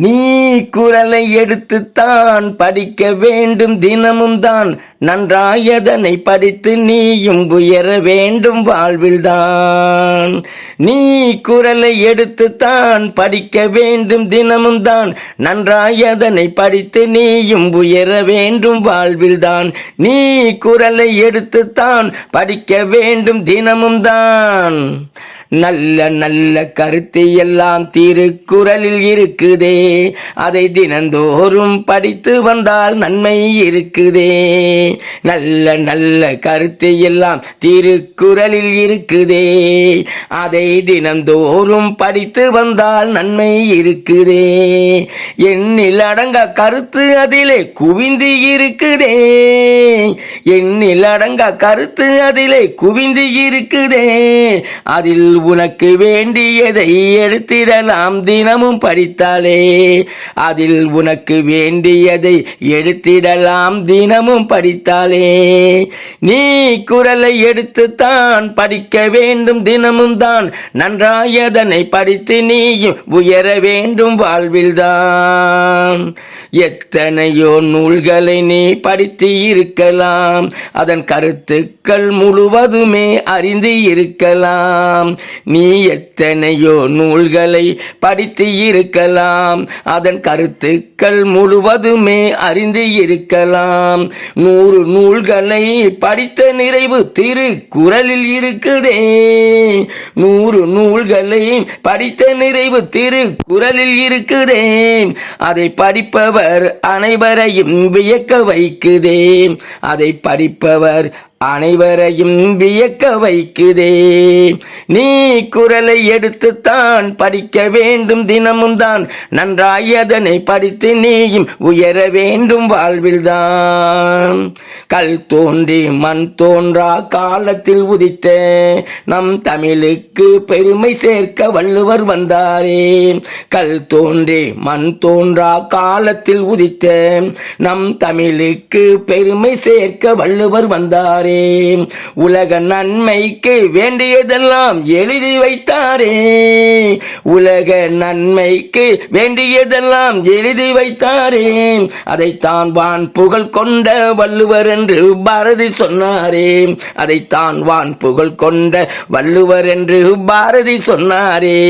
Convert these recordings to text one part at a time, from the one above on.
நீ குரலை எடுத்துத்தான் படிக்க வேண்டும் தினமும் தான், நன்றாயதனை படித்து நீயும் உயர வேண்டும் வாழ்வில்தான். நீ குரலை எடுத்துத்தான் படிக்க வேண்டும் தினமும் தான், நன்றாயதனை படித்து நீயும் உயர வேண்டும் வாழ்வில்தான். நீ குரலை எடுத்துத்தான் படிக்க வேண்டும் தினமும் தான். நல்ல நல்ல கருத்து எல்லாம் திருக்குறளில் இருக்குதே, அதை தினந்தோறும் படித்து வந்தால் நன்மை இருக்குதே. நல்ல நல்ல கருத்து எல்லாம் திருக்குறளில் இருக்குதே, அதை தினந்தோறும் படித்து வந்தால் நன்மை இருக்குதே. எண்ணில் அடங்கா கருத்து அதிலே குவிந்து இருக்குதே, எண்ணில் அடங்கா கருத்து அதிலே குவிந்து இருக்குதே. அதில் உனக்கு வேண்டியதை எடுத்திடலாம் தினமும் படித்தாலே, அதில் உனக்கு வேண்டியதை எடுத்திடலாம் தினமும் படித்தாலே. நீ குரலை எடுத்துத்தான் படிக்க வேண்டும் தினமும் தான், நன்றாயதனை படித்து நீயும் உயர வேண்டும் வாழ்வில்தான். எத்தனையோ நூல்களை நீ படித்து இருக்கலாம், அதன் கருத்துக்கள் முழுவதுமே அறிந்து இருக்கலாம். நீ எத்தனையோ நூல்களை படித்து இருக்கலாம், அதன் கருத்துக்கள் முழுவதுமே அறிந்து இருக்கலாம். 100 நூல்களை படித்த நிறைவு திருக்குறளில் இருக்குதே, 100 நூல்களை படித்த நிறைவு திருக்குறளில் இருக்குதே. அதை படிப்பவர் அனைவரையும் வியக்க வைக்குதே, அதை படிப்பவர் அனைவரையும் வியக்க வைக்குதே. நீ குரலை எடுத்துத்தான் படிக்க வேண்டும் தினமும் தான், நன்றாயதனை படித்து நீயும் உயர வேண்டும் வாழ்வில்தான். கல் தோன்றி மண் தோன்றா காலத்தில் உதித்த நம் தமிழுக்கு பெருமை சேர்க்க வள்ளுவர் வந்தாரே. கல் தோன்றி மண் தோன்றா காலத்தில் உதித்த நம் தமிழுக்கு பெருமை சேர்க்க வள்ளுவர் வந்தாரே. உலக நன்மைக்கு வேண்டியதெல்லாம் எழுதி வைத்தாரே, உலக நன்மைக்கு வேண்டியதெல்லாம் எழுதி வைத்தாரே. அதைத்தான் வான் புகழ் கொண்ட வள்ளுவர் என்று பாரதி சொன்னாரே, அதைத்தான் வான் புகழ் கொண்ட வள்ளுவர் என்று பாரதி சொன்னாரே.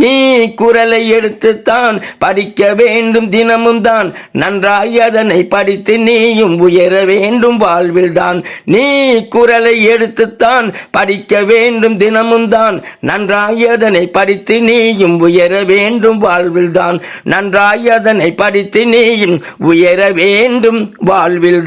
நீ குரலை எடுத்துத்தான் படிக்க வேண்டும் தினமும் தான், நன்றாய் அதனை படித்து நீயும் உயர வேண்டும் வாழ்வில்தான். நீ குரலை எடுத்துத்தான் படிக்க வேண்டும் தினமும் தான், நன்றாய் அதனை படித்து நீயும் உயர வேண்டும் வாழ்வில்தான். நன்றாய் அதனை படித்து நீயும் உயர வேண்டும் வாழ்வில்தான்.